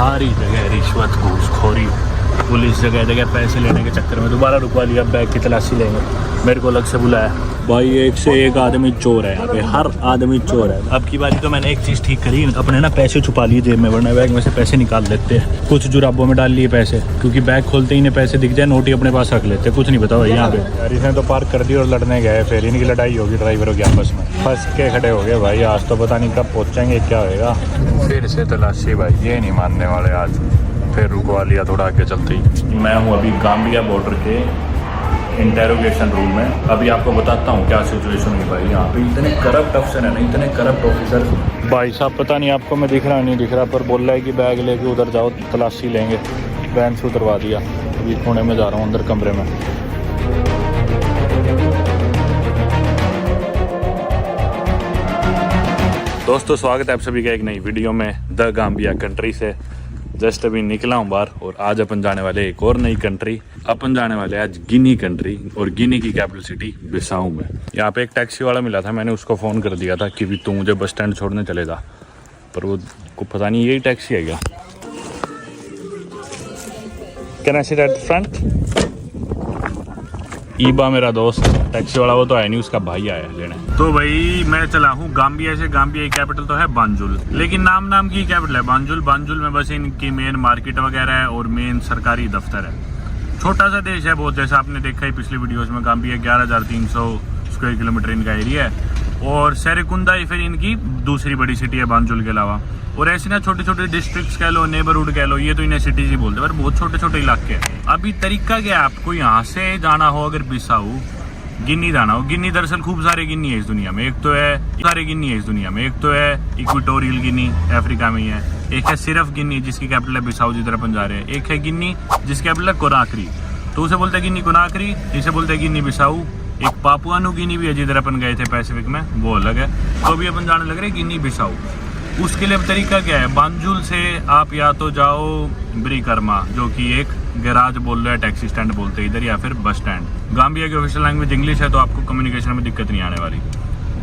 सारी जगह रिश्वत घूसखोरी, पुलिस जगह जगह पैसे लेने के चक्कर में दोबारा रुकवा लिया, बैग की तलाशी लेंगे, मेरे को अलग से बुलाया। भाई एक से एक आदमी चोर है यहाँ पे, हर आदमी चोर है। अब की बारी तो मैंने एक चीज़ ठीक करी, अपने ना पैसे छुपा लिए जेब में, वरना बैग में से पैसे निकाल लेते हैं। कुछ जुराबों में डाल लिए पैसे, क्योंकि बैग खोलते ही नहीं पैसे दिख जाए, नोट ही अपने पास रख लेते, कुछ नहीं पता भाई यहाँ पे। यार इसने तो पार्क कर दी और लड़ने गए, फिर इनकी लड़ाई होगी ड्राइवरों की आपस में, फंस के खड़े हो गए भाई। आज तो पता नहीं कब पहुँचेंगे, क्या होएगा। फिर से तलाशी भाई, ये नहीं मानने वाले आज, फिर रुकवा लिया थोड़ा आगे चलते ही। मैं हूँ अभी गाम्बिया बॉर्डर के इंटेरोगेशन रूम में। अभी आपको बताता हूँ क्या सिचुएशन हुई भाई। यहाँ पे इतने करप्ट अफसर है ना, इतने करप्ट ऑफिसर। भाई साहब पता नहीं आपको मैं दिख रहा नहीं दिख रहा, पर बोल रहा है कि बैग लेके उधर जाओ, तलाशी लेंगे। वैन से उतरवा दिया, अभी कोने में जा रहा हूँ अंदर कमरे में। दोस्तों स्वागत है आप सभी का एक नई वीडियो में द गाम्बिया कंट्री से। जस्ट अभी निकला हूँ बाहर और आज अपन जाने वाले एक और नई कंट्री। अपन जाने वाले आज गिनी कंट्री, और गिनी की कैपिटल सिटी बिसाऊ में। यहाँ पे एक टैक्सी वाला मिला था, मैंने उसको फ़ोन कर दिया था कि भी तू मुझे बस स्टैंड छोड़ने चले जा, पर वो को पता नहीं यही टैक्सी है क्या। Can I sit at the front? ईबा मेरा दोस्त टैक्सी वाला, वो तो है नहीं, उसका भाई आया लेने। तो भाई मैं चला हूँ गाम्बिया से। गाम्बिया की कैपिटल तो है बांजुल, लेकिन नाम की कैपिटल है बांजुल। बांजुल में बस इनकी मेन मार्केट वगैरह है और मेन सरकारी दफ्तर है। छोटा सा देश है बहुत, जैसा आपने देखा ही पिछली वीडियोस में। गाम्बिया 11,300 स्क्वायर किलोमीटर इनका एरिया है, और सेरेकुंदा ही फिर इनकी दूसरी बड़ी सिटी है बांजुल के अलावा। और ऐसे ना छोटे छोटे डिस्ट्रिक्ट्स कह लो, नेबरहुड कह लो, ये तो इन्हें सिटीज ही बोलते हैं, पर बहुत छोटे छोटे इलाके हैं। अभी तरीका क्या है, आपको यहाँ से जाना हो अगर बिसाऊ गिनी जाना हो। गिनी दरअसल खूब सारे गिनी है इस दुनिया में। एक तो है इक्वेटोरियल गिनी, अफ्रीका में ही है। एक है सिर्फ गिनी जिसकी कैपिटल है बिसाऊ, जिधर अपन जा रहे हैं। एक है गिनी जिसकी कैपिटल है कोनाक्री, तो उसे बोलते हैं गिनी कोनाक्री, इसे बोलते हैं गिनी बिसाऊ। एक पापुआ न्यू गिनी भी है जिधर अपन गए थे पैसिफिक में, वो अलग है। तो अभी अपन जाने लग रहे हैं गिनी बिसाऊ। उसके लिए तरीका क्या है, बांजुल से आप या तो जाओ ब्रिकरमा, जो कि एक गैराज बोल रहे हैं, टैक्सी स्टैंड बोलते हैं इधर, या फिर बस स्टैंड। गाम्बिया की ऑफिशियल लैंग्वेज इंग्लिश है, तो आपको कम्युनिकेशन में दिक्कत नहीं आने वाली।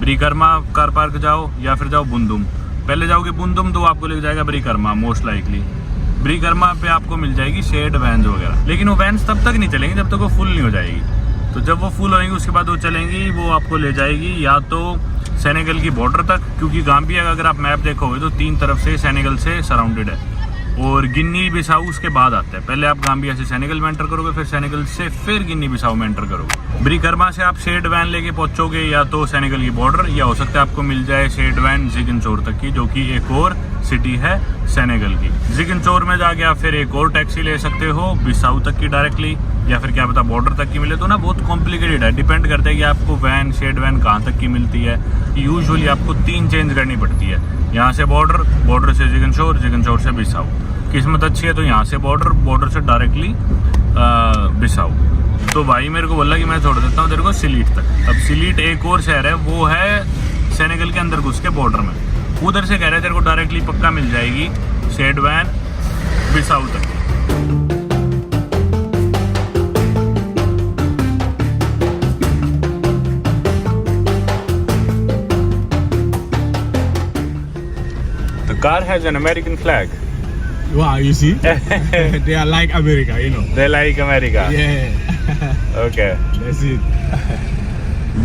ब्रिकरमा कार पार्क जाओ, या फिर जाओ बुंदुम। पहले जाओगे बुंदुम तो आपको ले जाएगा ब्रिकरमा मोस्ट लाइकली। ब्रिकरमा पे आपको मिल जाएगी शेड वैन्स वगैरह, लेकिन वो वैन्स तब तक नहीं चलेंगी जब तक वो फुल नहीं हो जाएगी। तो जब वो फुल होएंगी उसके बाद वो चलेंगी, वो आपको ले जाएगी या तो सेनेगल की बॉर्डर तक, क्योंकि गाम्बिया का अगर आप मैप देखोगे तो 3 तरफ से सेनेगल से सराउंडेड है, और गिनी बिसाऊ उसके बाद आता है। पहले आप गाम्बिया से सेनेगल में एंटर करोगे, फिर सेनेगल से फिर गिनी बिसाऊ में एंटर करोगे। ब्रिकरमा से आप शेड वैन लेके पहुंचोगे या तो सेनेगल की बॉर्डर, या हो सकता है आपको मिल जाए शेड वैन जिगनचोर तक की, जो कि एक और सिटी है सेनेगल की। जिगनचोर में जाके आप फिर एक और टैक्सी ले सकते हो बिसाऊ तक की डायरेक्टली, या फिर क्या पता बॉर्डर तक की मिले। तो ना बहुत कॉम्प्लिकेटेड है, डिपेंड करता है कि आपको वैन शेड वैन कहाँ तक की मिलती है। यूजुअली आपको 3 चेंज करनी पड़ती है, यहाँ से बॉर्डर, बॉर्डर से जिगनचोर, जिगनचोर से बिसाऊ। किस्मत अच्छी है तो यहाँ से बॉर्डर, बॉर्डर से डायरेक्टली बिसाऊ। तो भाई मेरे को बोला कि मैं छोड़ देता हूँ तेरे को सिलीट तक। अब सिलीट एक और शहर है, वो है सेनेगल के अंदर घुस के बॉर्डर में। उधर से कह रहे तेरे को डायरेक्टली पक्का मिल जाएगी शेड वैन बिसाऊ तक। The car has an American flag. Wow, you see? They are like America, you know. They like America. Yeah. Okay. That's it.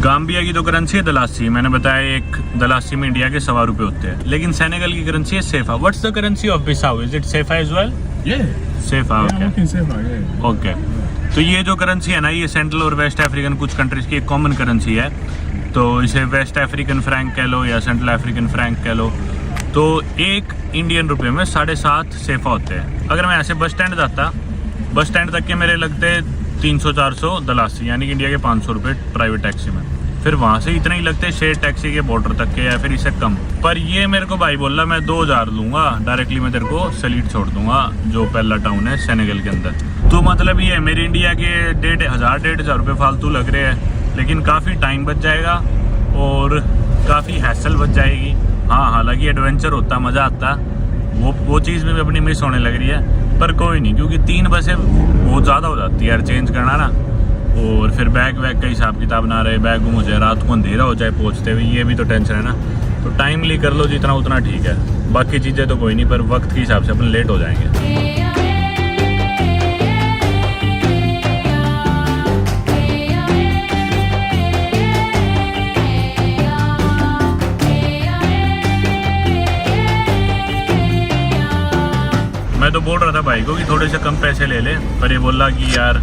Gambia की तो करेंसी है दलासी। मैंने बताया एक दलासी में इंडिया के 1.25 रुपए होते हैं, लेकिन सेनेगल की करेंसी है CFA. What's the currency of Bissau? Is it CFA as well? Yeah. CFA, Yeah, okay Sefa, yeah. Okay. तो ये जो करेंसी है ना, ये सेंट्रल और वेस्ट अफ्रीकन कुछ कंट्रीज की एक कॉमन करेंसी है। तो इसे वेस्ट अफ्रीकन फ्रैंक कह लो या सेंट्रल अफ्रीकन फ्रैंक कह लो। तो एक इंडियन रुपये में 7.5 सेफा होते हैं। अगर मैं ऐसे बस स्टैंड जाता, बस स्टैंड तक के मेरे लगते 300-400 दलासी, यानी कि इंडिया के 500 रुपये प्राइवेट टैक्सी में। फिर वहाँ से इतने ही लगते शेयर टैक्सी के बॉर्डर तक के, या फिर इससे कम। पर ये मेरे को भाई बोल रहा मैं 2,000 लूँगा डायरेक्टली, मैं तेरे को सलीट छोड़ दूंगा, जो पहला टाउन है सेनेगल के अंदर। तो मतलब ये मेरे इंडिया के 1,500 रुपये फालतू लग रहे हैं, लेकिन काफ़ी टाइम बच जाएगा और काफ़ी हैसल बच जाएगी। हाँ, हालांकि एडवेंचर होता, मज़ा आता, वो चीज़ भी अपनी मिस होने लग रही है, पर कोई नहीं, क्योंकि 3 बसें बहुत ज़्यादा हो जाती है यार चेंज करना ना। और फिर बैग वैग का हिसाब किताब ना रहे, बैग गुम हो जाए, रात को अंधेरा हो जाए पहुँचते हुए, ये भी तो टेंशन है ना। तो टाइमली कर लो जितना उतना ठीक है, बाकी चीज़ें तो कोई नहीं, पर वक्त के हिसाब से अपन लेट हो जाएंगे। मैं तो बोल रहा था भाई को कि थोड़े से कम पैसे ले ले, पर ये बोला कि यार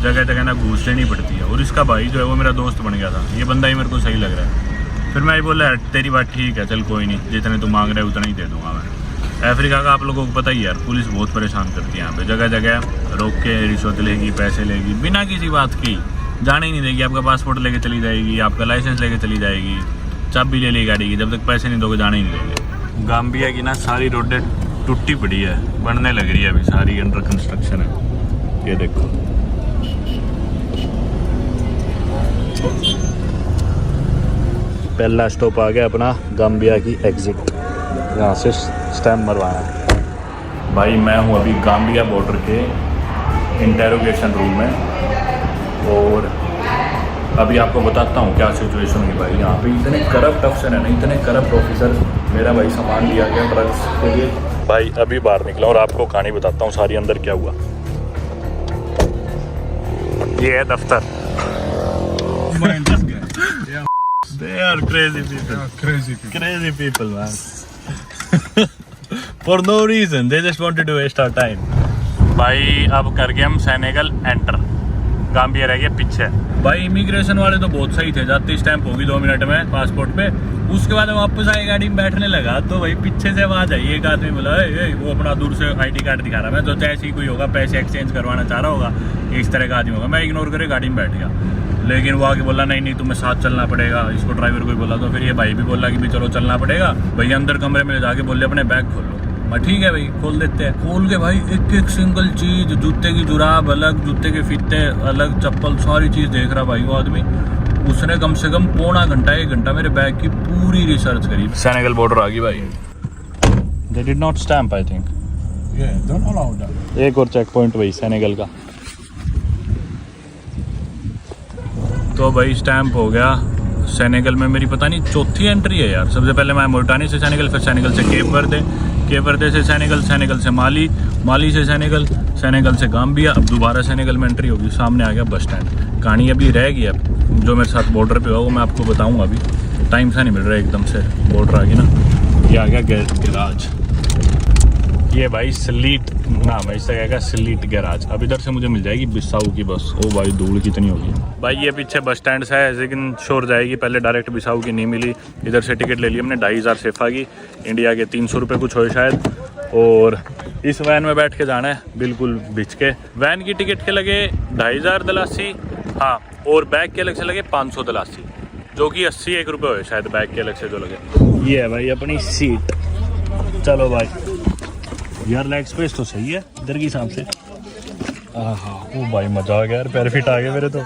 जगह जगह ना घूस लेनी पड़ती है, और इसका भाई जो है वो मेरा दोस्त बन गया था, ये बंदा ही मेरे को सही लग रहा है। फिर मैं ये बोला यार तेरी बात ठीक है, चल कोई नहीं, जितने तू मांग रहे उतना ही दे दूंगा मैं। अफ्रीका का आप लोगों को पता ही यार, पुलिस बहुत परेशान करती है यहाँ पे, जगह जगह रोक के रिश्वत लेगी, पैसे लेगी, बिना किसी बात की जाने ही नहीं देगी। आपका पासपोर्ट लेके चली जाएगी, आपका लाइसेंस लेके चली जाएगी, चाबी ले ली गाड़ी की, जब तक पैसे नहीं दोगे जाने ही नहीं देंगे। गाम्बिया की ना सारी रोडें टूटी पड़ी है, बनने लग रही है अभी, सारी अंडर कंस्ट्रक्शन है। ये देखो पहला स्टॉप आ गया अपना गाम्बिया की एग्जिट, यहाँ से स्टैम्प मरवाना। भाई मैं हूँ अभी गाम्बिया बॉर्डर के इंटेरोगेशन रूम में, और अभी आपको बताता हूँ क्या सिचुएशन हुई भाई। यहाँ पे इतने करप्ट अफसर है ना, इतने करप्ट ऑफिसर। मेरा भाई सामान लिया गया ड्रग्स के लिए, भाई अभी बाहर निकला और आपको कहानी बताता हूँ सारी अंदर क्या हुआ। ये है दफ्तर। They are crazy people. Crazy people, man. For no reason, they just wanted to waste our time. भाई अब कर गए हम सेनेगल एंटर, गाम्बिया रह गया पीछे। भाई इमिग्रेशन वाले तो बहुत सही थे, जाते स्टैंप होगी 2 मिनट में पासपोर्ट पे। उसके बाद वापस आए गाड़ी में बैठने लगा तो भाई पीछे से आवाज आई, एक आदमी बोला ए, वो अपना दूर से आईडी कार्ड दिखा रहा। मैं तो ऐसे ही कोई होगा, पैसे एक्सचेंज करवाना चाह रहा होगा, इस तरह का आदमी होगा। मैं इग्नोर करे गाड़ी में बैठ गया, लेकिन वो आके बोला नहीं तुम्हें साथ चलना पड़ेगा। इसको ड्राइवर को ही बोला, तो फिर ये भाई भी बोला कि भी चलो चलना पड़ेगा। भैया अंदर कमरे में जाके बोले अपने बैग खोल लो। मैं ठीक है भाई खोल देते हैं। खोल के भाई एक एक सिंगल चीज, जूते की जुराब अलग, जूते के फीते अलग, चप्पल, सारी चीज देख रहा भाई वो आदमी। उसने कम से कम पौना घंटा 1 घंटा मेरे बैग की पूरी रिसर्च करी। सेनेगल बॉर्डर आ गई भाई। They did not stamp, I think. Yeah, don't allow that. एक और चेक पॉइंट भाई सेनेगल का। तो भाई स्टैम्प हो गया। सेनेगल में मेरी पता नहीं चौथी एंट्री है यार। सबसे पहले मैं मोरिटानी से सेनेगल, फिर सेनेगल से केप वर्दे, केप वर्दे से सेनेगल, सेनेगल से माली, माली से सेनेगल, सेनेगल से गाम्बिया, अब दोबारा सेनेगल में एंट्री होगी। सामने आ गया बस स्टैंड। कहानी अभी रह गई, अब जो मेरे साथ बॉर्डर पे होगा वो मैं आपको बताऊंगा। अभी टाइम सा नहीं मिल रहा है, एकदम से बॉर्डर आ गई ना। ये आ गया गैराज, ये भाई स्लीट नाम है इसका, क्या स्लीट गैराज। अब इधर से मुझे मिल जाएगी बिसाऊ की बस। ओ भाई धूल कितनी होगी भाई। ये पीछे बस स्टैंड है, लेकिन शोर जाएगी। पहले डायरेक्ट बिसाऊ की नहीं मिली, इधर से टिकट ले ली हमने 2500 सेफा की, इंडिया के 300 रुपये कुछ हो शायद। और इस वैन में बैठ के जाना है बिल्कुल बिछ के। वैन की टिकट के लगे 2500 दलासी, हाँ, और बैग के अलग से लगे 500 दलासी, जो कि 81 रुपये हुए शायद बैग के अलग से जो लगे। ये है भाई अपनी सीट। चलो भाई यार लेग स्पेस तो सही है इधर के हिसाब से। ओ भाई मजा आ गया यार, पैर फिट आ गए मेरे तो।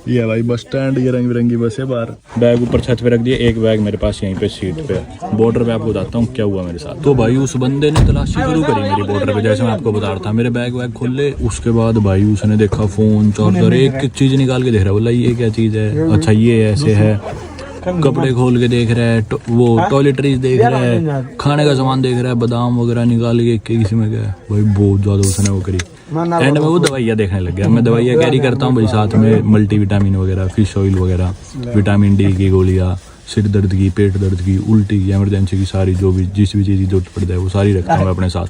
ये भाई बस स्टैंड, ये रंग बिरंगी बस है बाहर। बैग ऊपर छत पे रख दिए, एक बैग मेरे पास यहीं पे सीट पे। बॉर्डर पे आपको बताता हूँ क्या हुआ मेरे साथ। तो भाई उस बंदे ने तलाशी शुरू करी मेरी बॉर्डर पे, जैसे मैं आपको बता रहा था। मेरे बैग वैग खोले, उसके बाद भाई उसने देखा फोन, चार्जर, एक एक चीज निकाल के देख रहा है। बोला ये क्या चीज है, अच्छा ये ऐसे है। कपड़े खोल के देख रहा है, वो टॉयलेटरीज देख रहा है, खाने का सामान देख रहा है, बादाम वगैरह निकाल के किसी में गया भाई। बहुत ज्यादा उसने वो करी। एंड में वो दवाइयाँ देखने लग गया। मैं दवाइयाँ कैरी करता हूँ भाई साथ में, मल्टी विटामिन वगैरह, फिश ऑयल वगैरह, विटामिन डी की गोलियाँ, सिर दर्द की, पेट दर्द की, उल्टी की, इमरजेंसी की, सारी जो भी जिस भी चीज़ की जरूरत पड़ता है वो सारी रखता हूँ मैं अपने साथ।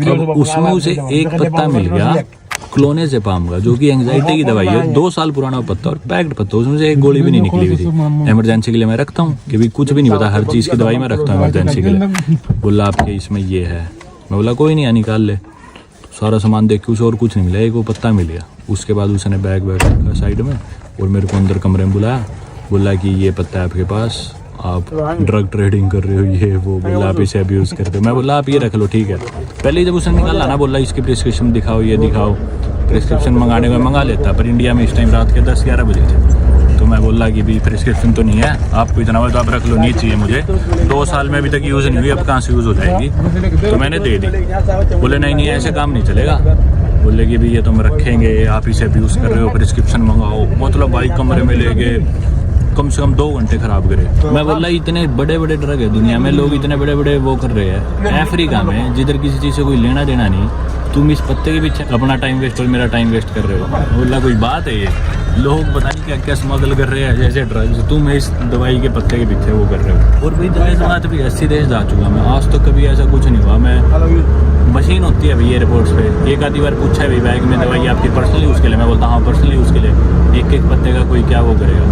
अब उसमें उसे एक पत्ता मिल गया क्लोनेजेपाम का, जो कि एंजाइटी की दवाई है। 2 साल पुराना पत्ता और पैक्ड पत्ता, उसमें से एक गोली भी नहीं निकली हुई थी। इमरजेंसी के लिए मैं रखता हूँ कि भी कुछ भी नहीं पता, हर चीज़ की दवाई मैं रखता हूँ इमरजेंसी के लिए। बोला आपके इसमें ये है, मैं बोला कोई नहीं निकाल ले। सारा सामान देख के उसे और कुछ नहीं मिला, एक वो पत्ता मिल गया। उसके बाद उसने बैग वैग रखा साइड में और मेरे को अंदर कमरे में बुलाया। बोला कि ये पत्ता है आपके पास, आप ड्रग ट्रेडिंग कर रहे हो, ये वो। बोला आप इसे अब्यूज़ करते हो। मैं बोला आप ये रख लो ठीक है। पहले जब उसने निकाला ना, बोला इसकी प्रिस्क्रिप्शन दिखाओ, ये दिखाओ। प्रिस्क्रिप्शन मंगाने को मंगा लेता, पर इंडिया में इस टाइम रात के 10-11 बजे थे। तो मैं बोला कि भी प्रिस्क्रिप्शन तो नहीं है, आपको इतना हो तो आप रख लो, नहीं चाहिए मुझे। 2 साल में अभी तक यूज़ नहीं हुई, अब कहाँ से यूज़ हो जाएगी। तो मैंने दे दी। बोले नहीं ऐसे काम नहीं चलेगा। बोले कि भी ये तुम रखेंगे, आप इसे अब्यूज़ कर रहे हो, प्रिस्क्रिप्शन मंगाओ। मतलब भाई कमरे में ले गए, कम से कम 2 घंटे खराब करे। मैं बोला इतने बड़े बड़े ड्रग है दुनिया में, लोग इतने बड़े बड़े वो कर रहे हैं अफ्रीका में, जिधर किसी चीज़ से कोई लेना देना नहीं, तुम इस पत्ते के पीछे अपना टाइम वेस्ट और मेरा टाइम वेस्ट कर रहे हो। बोला कोई बात है ये, लोग पता नहीं क्या क्या स्मगल कर रहे हैं जैसे ड्रग्स, तुम इस दवाई के पत्ते के पीछे वो कर रहे हो। और भाई दवाई समात भी 80 देश जा चुका मैं, आज तो कभी ऐसा कुछ नहीं हुआ। मैं मशीन होती है भाई एयरपोर्ट्स पे, एक आधी बार पूछा है भाई बैग में दवाई आपकी पर्सनल यूज़ के लिए, मैं बोलता हाँ पर्सनल यूज़ के लिए, एक एक पत्ते का कोई क्या वो करेगा।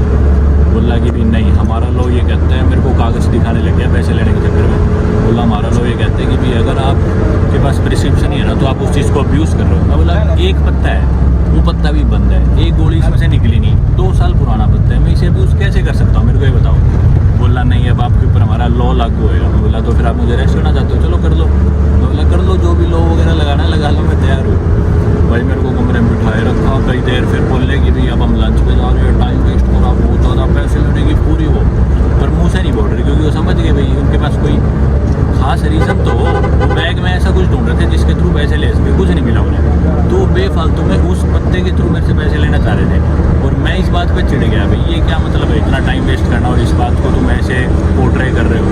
बोला कि भी नहीं, हमारा लोग ये कहते हैं, मेरे को कागज़ दिखाने लग गया पैसे लेने के चक्कर में। बोला हमारा लोग ये कहते हैं कि भी अगर आपके पास प्रिस्क्रिप्शन ही है ना तो आप उस चीज़ को अब्यूज़ कर रहे हो। मैं बोला एक पत्ता है, वो पत्ता भी बंद है, एक गोली इसमें से निकली नहीं, 2 साल पुराना पत्ता है, मैं इसे अब्यूज़ कैसे कर सकता हूँ, मेरे को ये बताओ। बोला नहीं अब आपके ऊपर हमारा लॉ लागू होएगा। मैं बोला तो फिर आप मुझे अरेस्ट करना चाहते हो, चलो कर लो। मैं बोला कर लो, जो भी लॉ वगैरह लगाना है लगा लो, मैं तैयार हूँ। भाई मेरे को कमरे में बिठाए रखा कई देर, फिर बोलने की भी अब हम लंच पे जा रहे हैं, टाइम वेस्ट हो रहा, बहुत ज़्यादा पैसे लेने की पूरी वो, पर मुँह से नहीं बोल रहे क्योंकि वो समझ गए भाई उनके पास कोई खास रीज़न तो हो। वो बैग में ऐसा कुछ ढूंढ रहे थे जिसके थ्रू पैसे ले सके, कुछ नहीं मिला उन्हें, तो बेफालतू में उस पत्ते के थ्रू मेरे से पैसे लेना चाह रहे थे। और मैं इस बात पे चिढ़ गया भाई ये क्या मतलब है इतना टाइम वेस्ट करना और इस बात को तुम ऐसे पोर्ट्रे कर रहे हो।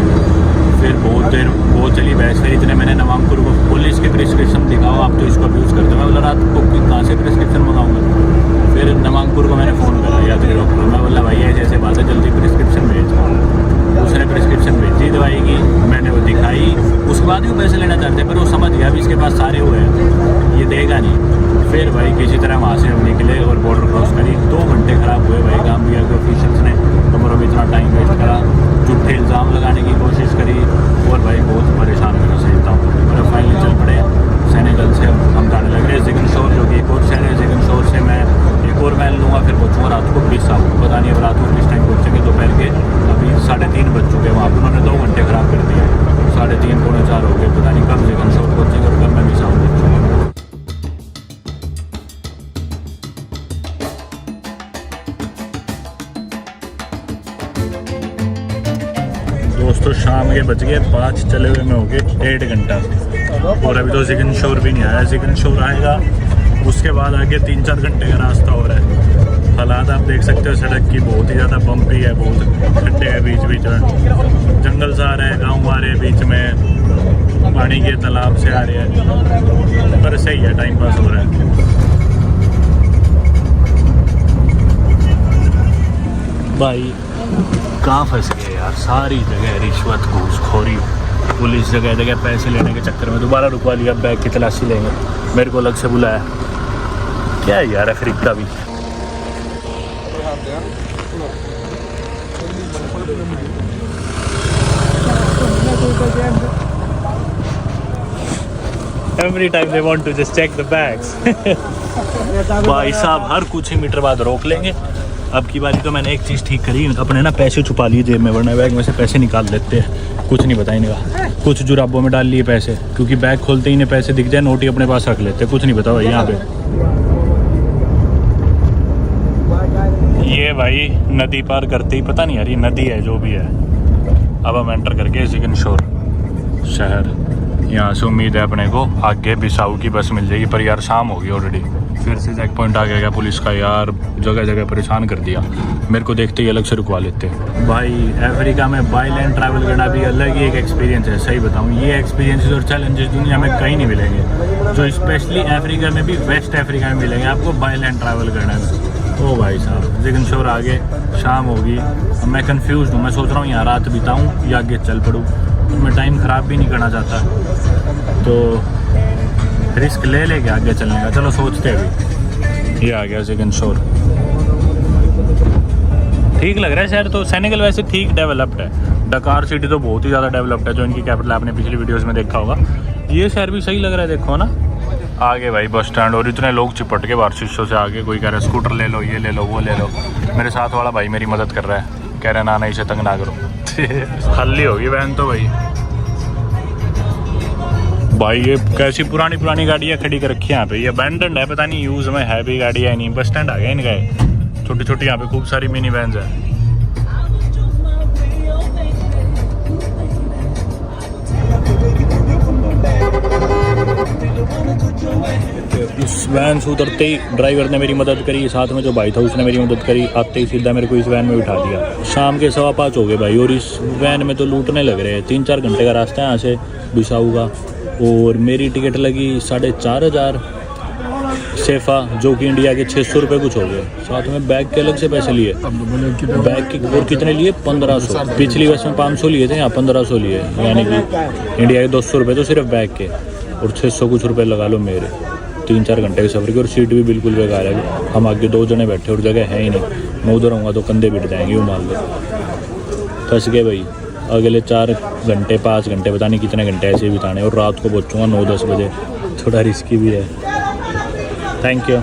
फिर बहुत देर वो चली बहस, फिर इतने मैंने नवामपुर को पुलिस की प्रिस्क्रिप्शन दिखाओ, आप तो इसको अब्यूज़ करते हो। मैं बोला रात को कहाँ से प्रिस्क्रिप्शन मंगाऊंगा। फिर नवामपुर को मैंने फ़ोन करा यात्री डॉक्टर, मैं बोला भाई ऐसे ऐसे बात है, जल्दी प्रिस्क्रिप्शन भेज। उसने प्रिस्क्रिप्शन भेजी दवाई की, मैंने वो दिखाई, उसके बाद भी पैसे लेना चाहते हैं, पर वो समझ गया अभी इसके पास सारे हुए हैं, ये देगा नहीं। फिर भाई किसी तरह वहाँ से हम निकले और बॉर्डर क्रॉस करी। 2 घंटे ख़राब हुए भाई, गाम्बिया के ऑफिशियल्स ने हमारा भी इतना टाइम वेस्ट करा, झूठे इल्ज़ाम लगाने की कोशिश करी, और भाई बहुत परेशान करना सहता हूँ। मेरा फाइनली चल पड़े सेनेगल से हम जाने लग रहे ज़िगनशोर, जो कि एक और शहर है। ज़िगनशोर से मैं एक और मैल लूँगा, फिर पहुँचूँगा रात को बिसाऊ। पता नहीं अब रात को किस टाइम पहुँचेंगे, दोपहर के अभी 3:30 बज चुके हैं वहाँ पर, उन्होंने 2 घंटे ख़राब कर दिए, 3:30 पौने 4 हो गए। पता नहीं कब ज़िगनशोर पहुँचेंगे और कब मैं बिसाऊ पहुँचूँगा। दोस्तों शाम के बज गए 5, चले हुए में हो गए 1 घंटा, और अभी तो ज़िगनशोर भी नहीं आया। ज़िगनशोर आएगा उसके बाद आगे 3-4 घंटे का रास्ता हो रहा है। हालात आप देख सकते हो सड़क की, बहुत ही ज़्यादा बम्पी है, बहुत खड्डे हैं बीच बीच में, जंगल से आ रहे हैं, गाँव आ रहे हैं बीच में, पानी के तालाब से आ रहे हैं, पर सही है, टाइम पास हो रहा है। भाई कहाँ फंस गए यार, सारी जगह रिश्वत घूसखोरी, पुलिस जगह जगह पैसे लेने के चक्कर में दोबारा रुकवा लिया, बैग की तलाशी लेंगे, मेरे को अलग से बुलाया। क्या है यार अफ्रीका भी। Every time they want to just check the bags. भाई साहब हर कुछ ही मीटर बाद रोक लेंगे। अब की बारी तो मैंने एक चीज़ ठीक करी, अपने ना पैसे छुपा लिए जेब में, वरना बैग में से पैसे निकाल लेते हैं, कुछ नहीं बताया इनका। कुछ जुराबों में डाल लिए पैसे, क्योंकि बैग खोलते ही इन्हें पैसे दिख जाए, नोट ही अपने पास रख लेते, कुछ नहीं बताओ यहाँ पे। ये भाई नदी पार करते ही पता नहीं यार ये नदी है जो भी है। अब हम एंटर करके ज़िगनशोर शहर, यहाँ से उम्मीद है अपने को आगे बिसाऊ की बस मिल जाएगी, पर यार शाम होगी ऑलरेडी। फिर से चेक पॉइंट आ गया पुलिस का, यार जगह जगह परेशान कर दिया, मेरे को देखते ही अलग से रुकवा लेते। भाई अफ्रीका में बाई लैंड ट्रैवल करना भी अलग ही एक एक्सपीरियंस है, सही बताऊँ। ये एक्सपीरियंसेस और चैलेंजेस दुनिया में कहीं नहीं मिलेंगे, जो स्पेशली अफ्रीका में भी वेस्ट अफ्रीका में मिलेंगे आपको बाई लैंड ट्रैवल करने में। ओ भाई साहब ज़िगनशोर आगे, शाम होगी, अब मैं कंफ्यूज हूँ, मैं सोच रहा हूँ यहाँ रात बिताऊँ या आगे चल पड़ूँ, तो मैं टाइम ख़राब भी नहीं करना चाहता, तो रिस्क ले लेके आगे चलने का। चलो सोचते हैं अभी। ये आ गया ज़िगनशोर, ठीक लग रहा है शहर तो। सेनेगल वैसे ठीक डेवलप्ड है, डकार सिटी तो बहुत ही ज़्यादा डेवलप्ड है, जो इनकी कैपिटल आपने पिछली वीडियोस में देखा होगा। ये शहर भी सही लग रहा है, देखो ना। आगे भाई बस स्टैंड, और इतने लोग चिपट के बाहर शीशों से आगे, कोई कह रहा है स्कूटर ले लो, ये ले लो, वो ले लो। मेरे साथ वाला भाई मेरी मदद कर रहा है, कह रहा है ना इसे तंग ना करो। खाली होगी वैन तो भाई ये कैसी पुरानी पुरानी गाड़ियाँ खड़ी कर रखी है यहाँ पे, ये अबैंडन्ड है, पता नहीं यूज़ में है भी गाड़ी है नहीं। बस स्टैंड आ गया इनका, छोटी छोटी यहाँ पे खूब सारी मिनी वैन्स है। वैन से उतरते ही ड्राइवर ने मेरी मदद करी, साथ में जो भाई था उसने मेरी मदद करी, आते ही सीधा मेरे को इस वैन में बिठा दिया। शाम के 5:15 हो गए भाई, और इस वैन में तो लूटने लग रहे हैं। 3-4 घंटे का रास्ता है यहाँ से बिसाऊ का, और मेरी टिकट लगी 4,500 सेफा, जो कि इंडिया के 600 रुपये कुछ हो गए। साथ में बैग के अलग से पैसे लिए, बैग के और कितने लिए 1500। पिछली बस में 500 लिए थे, यहाँ 1500 लिए, यानी कि इंडिया के 200 रुपये तो सिर्फ बैग के, और 600 कुछ रुपये लगा लो मेरे। 3-4 घंटे के सफ़र की, और सीट भी बिल्कुल बेकार है। हम आगे 2 जने बैठे और जगह है ही नहीं। मैं उधर रहूँगा तो कंधे बिट जाएंगे, वो मान लो। फंस गए भाई। अगले 4 घंटे 5 घंटे पता नहीं कितने घंटे ऐसे ही बिताने, और रात को पहुँचूँगा 9-10 बजे। थोड़ा रिस्की भी है। Thank you.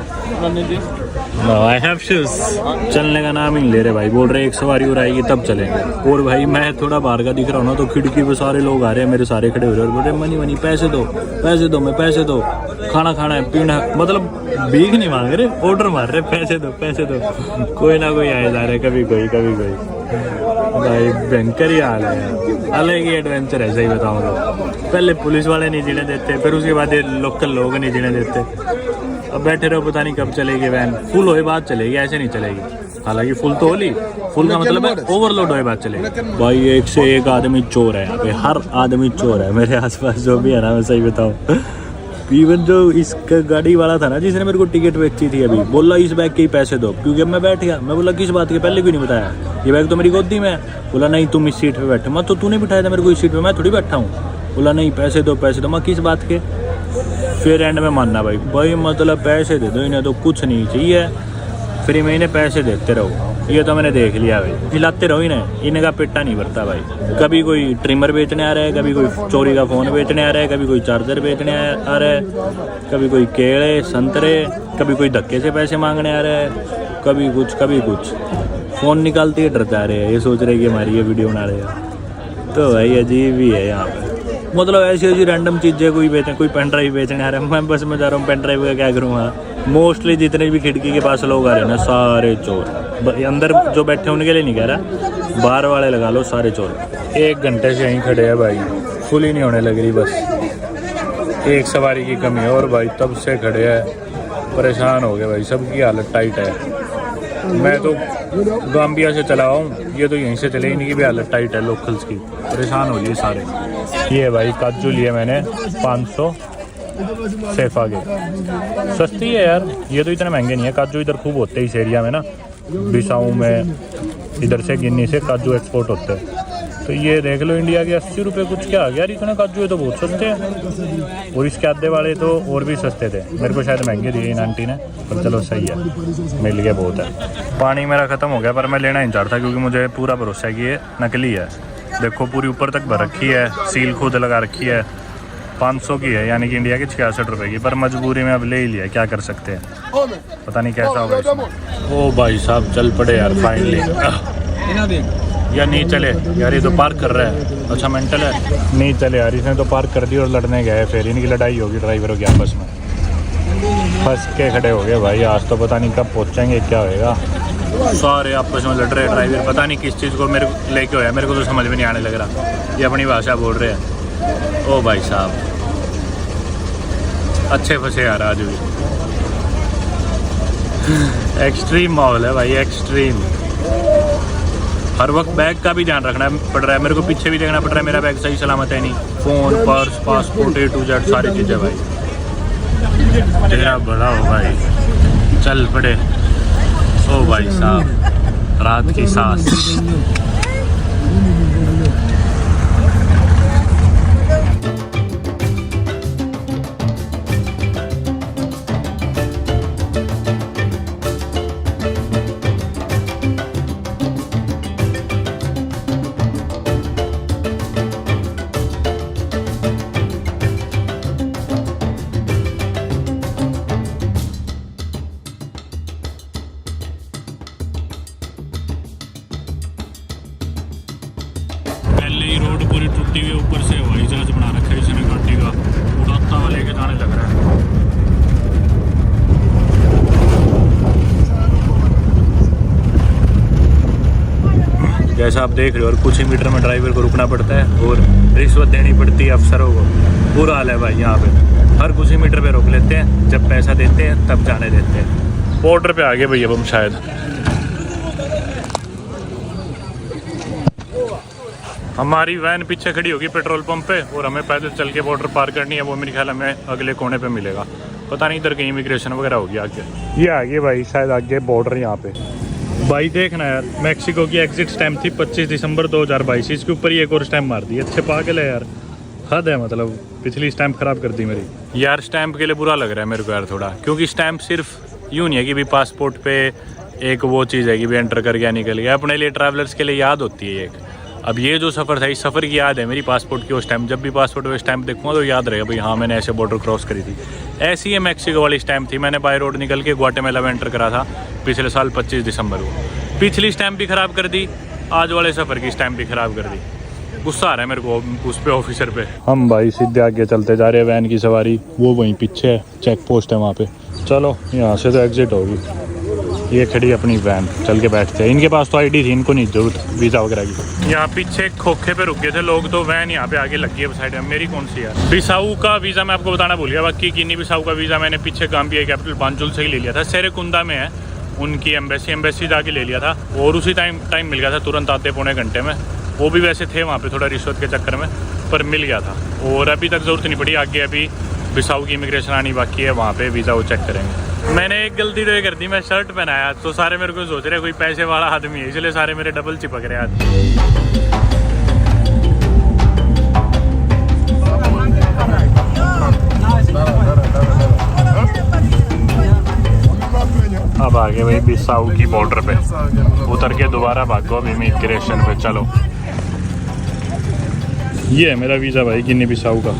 I have shoes. चलने का नाम ही नहीं ले रहे भाई, बोल रहे एक सवारी और आएगी तब चलेंगे। और भाई मैं थोड़ा बाहर का दिख रहा हूँ ना, तो खिड़की पे सारे लोग आ रहे हैं, मेरे सारे खड़े हो रहे हैं और बोल रहे मनी पैसे दो, पैसे दो, मैं पैसे दो, खाना खाना है, पीना है। मतलब भीख नहीं मांग रहे, ऑर्डर मार रहे, पैसे दो पैसे दो। कोई ना कोई आए जा रहे, कभी कोई कभी कोई। भाई भयंकर ही हाल है, अलग ही एडवेंचर है। सही बताऊँ तो पहले पुलिस वाले नहीं जीने देते, फिर उसके बाद ये लोकल लोग नहीं जीने देते। अब बैठे रहो, पता नहीं कब चलेगी वैन। फुल होए बाद चलेगी, ऐसे नहीं चलेगी। हालांकि फुल तो होली, फुल का मतलब है ओवरलोड होए बाद चलेगी। भाई एक से एक आदमी चोर है यहाँ पे, हर आदमी चोर है मेरे आसपास जो भी है ना, मैं सही बताऊँ। इवन जो इस गाड़ी वाला था ना, जिसने मेरे को टिकट बेची थी, अभी बोला इस बैग के ही पैसे दो, क्योंकि अब मैं बैठ गया। मैं बोला किस बात के, पहले क्यों नहीं बताया, ये बैग तो मेरी गोदी में है। बोला नहीं तुम इस सीट पे बैठे। मैं तो तूने बिठाया था मेरे को इस सीट पे, मैं थोड़ी बैठा हूँ। बोला नहीं पैसे दो पैसे दो। मैं किस बात के, फिर एंड में मानना भाई मतलब पैसे दे दो, इन्हें तो कुछ नहीं चाहिए, फ्री में इन्हें पैसे देते रहो। ये तो मैंने देख लिया भाई, खिलाते रहो इन्हें, इन्हें का पेटा नहीं भरता भाई। कभी कोई ट्रिमर बेचने आ रहा है, कभी कोई चोरी का फ़ोन बेचने आ रहा है, कभी कोई चार्जर बेचने आ रहा है, कभी कोई केले संतरे, कभी कोई धक्के से पैसे मांगने आ रहा है, कभी कुछ। फ़ोन निकालते ही डरते आ रहे हैं, ये सोच रहे कि हमारी ये वीडियो बना रहे हैं। तो भाई अजीब ही है यहाँ पे। मतलब ऐसी रैंडम चीज़ें कोई बेचने, कोई पेन ड्राइव बेचने आ रहा है, मैं बस में जा रहा हूँ, पेन ड्राइव का क्या करूँगा। मोस्टली जितने भी खिड़की के पास लोग आ रहे हैं ना, सारे चोर। अंदर जो बैठे उनके लिए नहीं कह रहा, बाहर वाले लगा लो, सारे चोर। 1 घंटे से यहीं खड़े हैं भाई, फुल ही नहीं होने लग रही बस, एक सवारी की कमी है। और भाई तब से खड़े हैं, परेशान हो गए भाई, सबकी हालत टाइट है। मैं तो गाम्बिया से चला हूँ, ये तो यहीं से चले ही नहीं की भी हालत टाइट है लोकल्स की, परेशान हो लिए सारे। ये भाई काजू लिए मैंने 500 सेफा के, सस्ती है यार, ये तो इतने महंगे नहीं है। काजू इधर खूब होते हैं इस एरिया में ना, बिसाऊ में, इधर से गिन्नी से काजू एक्सपोर्ट होते हैं। तो ये देख लो, इंडिया के 80 रुपये कुछ क्या आ गया यार, इतने काजू है तो बहुत सस्ते हैं। और इसके आधे वाले तो और भी सस्ते थे, मेरे को शायद महंगे दिए इन आंटी ने, पर चलो सही है, मिल गया बहुत है। पानी मेरा ख़त्म हो गया, पर मैं लेना ही चाहता क्योंकि मुझे पूरा भरोसा है कि ये नकली है। देखो पूरी ऊपर तक भर रखी है, सील खुद लगा रखी है, 500 की है, यानी कि इंडिया की 66 रुपये की, पर मजबूरी में अब ले ही लिया, क्या कर सकते हैं, पता नहीं कैसा होगा इसमें। ओ भाई साहब चल पड़े यार फाइनली। यार नहीं चले यार, ये तो पार्क कर रहा है, अच्छा मेंटल है, नहीं चले यार, इसने तो पार्क कर दी और लड़ने गए, फिर इनकी लड़ाई होगी ड्राइवरों की आपस में, फंस के खड़े हो गए भाई। आज तो पता नहीं कब पहुँचेंगे, क्या होएगा। सारे आपस में लड़ रहे हैं ड्राइवर, पता नहीं किस चीज़ को मेरे लेके होया, मेरे को तो समझ में नहीं आने लग रहा। ये अपनी भाषा बोल रहे हैं। ओ भाई साहब अच्छे फंसे यार आज भी। एक्सट्रीम माहौल है भाई, एक्सट्रीम। हर वक्त बैग का भी ध्यान रखना पड़ रहा है, मेरे को पीछे भी देखना पड़ रहा है, मेरा बैग सही सलामत है नहीं, phone purse passport A to Z सारी चीज़ें भाई। तेरा बड़ा हो भाई, चल पड़े। ओ भाई साहब रात की सांस। पहले ही रोड पूरी टूटी हुई, ऊपर से हवाई जहाज बना रखा है इसने गाड़ी का, उड़ाता हुआ लेके जाने लग रहा है। जैसा आप देख रहे हो, और कुछ ही मीटर में ड्राइवर को रुकना पड़ता है और रिश्वत देनी पड़ती है अफसरों को। बुरा हाल है भाई यहाँ पे, हर कुछ ही मीटर पे रोक लेते हैं, जब पैसा देते हैं तब जाने देते हैं। बॉर्डर पे आ गए भैया हम शायद। हमारी वैन पीछे खड़ी होगी पेट्रोल पंप पे और हमें पैदल चल के बॉर्डर पार करनी है। वो मेरे ख्याल हमें अगले कोने पे मिलेगा, पता नहीं इधर कहीं इमिग्रेशन वगैरह होगी आगे। ये आगे भाई शायद आगे बॉर्डर यहाँ पे। भाई देखना यार, मैक्सिको की एग्जिट स्टैम्प थी 25 दिसंबर 2022, इसके ऊपर ही एक और स्टैम्प मार दी। अच्छे पागल है यार, हद है। मतलब पिछली स्टैम्प खराब कर दी मेरी। यार स्टैम्प के लिए बुरा लग रहा है मेरे को यार थोड़ा, क्योंकि स्टैम्प सिर्फ यूँ नहीं है कि भी पासपोर्ट पे एक वो चीज़ है कि भी एंटर कर गया निकल गया। अपने लिए ट्रैवलर्स के लिए याद होती है एक। अब ये जो सफ़र था, इस सफ़र की याद है मेरी पासपोर्ट की। वो स्टैम्प जब भी पासपोर्ट पे स्टैम्प देखूँगा तो याद रहेगा भाई हाँ मैंने ऐसे बॉर्डर क्रॉस करी थी। ऐसी ही मैक्सिको वाली स्टैम्प थी, मैंने बाय रोड निकल के ग्वाटेमाला में एंटर करा था पिछले साल 25 दिसंबर को। पिछली स्टैम्प भी ख़राब कर दी, आज वाले सफ़र की स्टैम्प भी ख़राब कर दी। गुस्सा आ रहा है मेरे को उस पे ऑफिसर पे। हम भाई सीधे आगे चलते जा रहे हैं, वैन की सवारी वो वहीं पीछे है, चेक पोस्ट है वहाँ पे। चलो यहाँ से तो एग्जिट होगी। ये खड़ी अपनी वैन, चल के बैठते हैं। इनके पास तो आईडी थी, इनको नहीं जरूरत वीज़ा वगैरह की। यहाँ पीछे खोखे पे रुक गए थे लोग, तो वैन यहाँ पे आगे लगी है साइड में। मेरी कौन सी है? बिसाऊ का वीज़ा मैं आपको बताना भूल गया। बाकी गिनी बिसाऊ का वीज़ा मैंने पीछे गाम्बिया कैपिटल बांजुल से ही ले लिया था। सेरेकुंदा में है उनकी एम्बेसी जाके ले लिया था और उसी टाइम मिल गया था, तुरंत आते पौने घंटे में। वो भी वैसे थे वहाँ पे थोड़ा रिश्वत के चक्कर में, पर मिल गया था। और अभी तक ज़रूरत नहीं पड़ी, आगे अभी बिसाऊ की इमिग्रेशन आनी बाकी है, वहाँ पे वीज़ा वो चेक करेंगे। मैंने एक गलती तो ये कर दी, मैं शर्ट पहनाया तो सारे मेरे को सोच रहे कोई पैसे वाला आदमी है, इसलिए सारे मेरे डबल चिपक रहे आज। अब आगे भाई बिसाऊ की बॉर्डर पे उतर के दोबारा भागो अब इमिग्रेशन पे। चलो ये है मेरा वीज़ा भाई गिनी बिसाऊ का।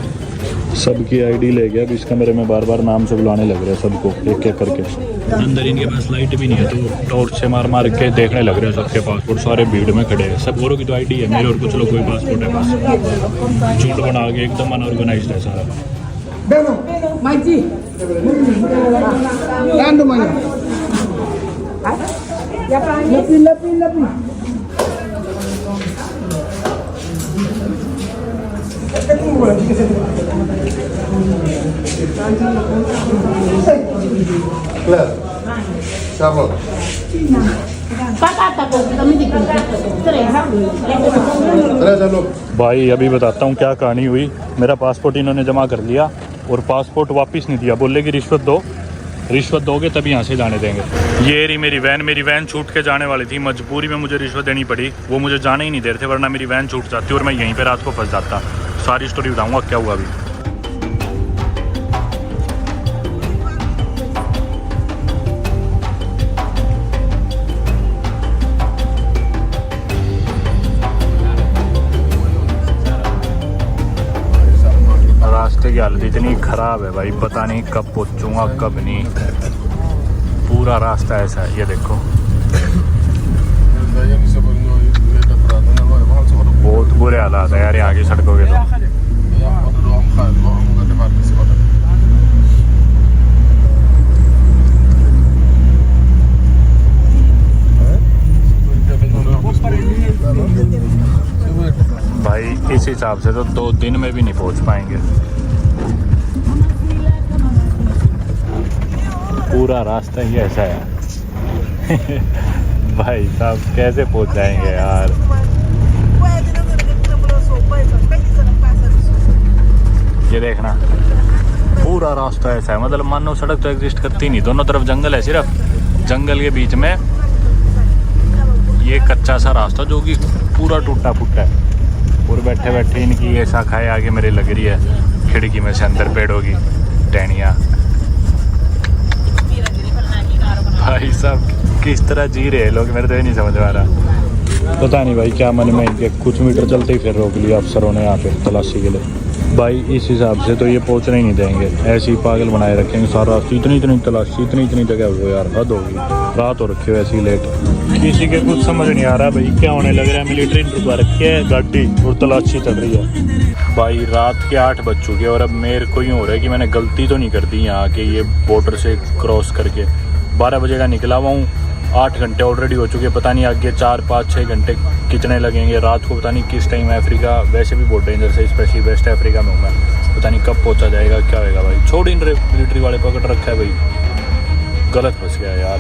सबकी आईडी ले गया, अब इसका मेरे में बार बार नाम से बुलाने लग रहे हैं सबको एक एक करके। अंदर इनके पास लाइट भी नहीं है तो टॉर्च से मार के देखने लग रहे हैं सबके पासपोर्ट। सारे भीड़ में खड़े हैं, सब औरों की तो आईडी है, मेरे और कुछ लोग कोई पासपोर्ट है बस। झूठ बना के एकदम अनऑर्गेनाइज्ड है सारा। भाई अभी बताता हूँ क्या कहानी हुई। मेरा पासपोर्ट इन्होंने जमा कर लिया और पासपोर्ट वापस नहीं दिया, बोले कि रिश्वत दो, रिश्वत दोगे तभी यहाँ से जाने देंगे। ये रही मेरी वैन छूट के जाने वाली थी, मजबूरी में मुझे रिश्वत देनी पड़ी। वो मुझे जाने ही नहीं दे रहे थे, वरना मेरी वैन छूट जाती और मैं यहीं पे रात को फंस जाता। सारी स्टोरी बताऊंगा क्या हुआ अभी। रास्ते की हालत इतनी ख़राब है भाई, पता नहीं कब पहुंचूंगा कब नहीं। पूरा रास्ता ऐसा है, ये देखो बहुत बुरे हालात है यार यहाँ की सड़कों के। तो भाई इस हिसाब से तो 2 दिन में भी नहीं पहुंच पाएंगे। पूरा रास्ता ही ऐसा है भाई साहब कैसे पहुंच जाएंगे यार। ये देखना पूरा रास्ता ऐसा है, मतलब मानो सड़क तो एग्जिस्ट करती नहीं, दोनों तरफ जंगल है, सिर्फ जंगल के बीच में ये कच्चा सा रास्ता जो कि पूरा टूटा फूटा है। और बैठे बैठे इनकी ये शाखाएं आगे मेरे लग रही है खिड़की में से अंदर पेड़ों की टहनियाँ। भाई साहब किस तरह जी रहे हैं लोग, मेरे तो ये नहीं समझ में आ रहा। पता नहीं भाई क्या मन में इनके। कुछ मीटर चलते ही फिर रोक लिया अफसरों ने यहाँ पे तलाशी के लिए। भाई इस हिसाब से तो ये पहुँचने ही नहीं देंगे, ऐसे ही पागल बनाए रखेंगे सारा रास्ता। इतनी तलाशी, इतनी जगह हो यार, हद होगी। रात हो रखी हो ऐसी लेट, किसी के कुछ समझ नहीं आ रहा भाई क्या होने लग रहा है। मिलिट्री रुकवा रखी है गाड़ी और तलाशी चल रही है। भाई रात के 8 बज चुके और अब मेरे को यूँ हो रहा है कि मैंने गलती तो नहीं कर दी यहाँ के ये बॉर्डर से क्रॉस करके। 12 बजे का निकला हुआ हूँ, 8 घंटे ऑलरेडी हो चुके, पता नहीं आगे 4, 5, 6 घंटे कितने लगेंगे। रात को पता नहीं किस टाइम अफ्रीका, वैसे भी बहुत डेंजर है, स्पेशली वेस्ट अफ्रीका में हूँ मैं। पता नहीं कब पहुंचा जाएगा, क्या होएगा भाई। छोड़ इन मिलिट्री वाले पकड़ रखा है भाई, गलत फंस गया यार।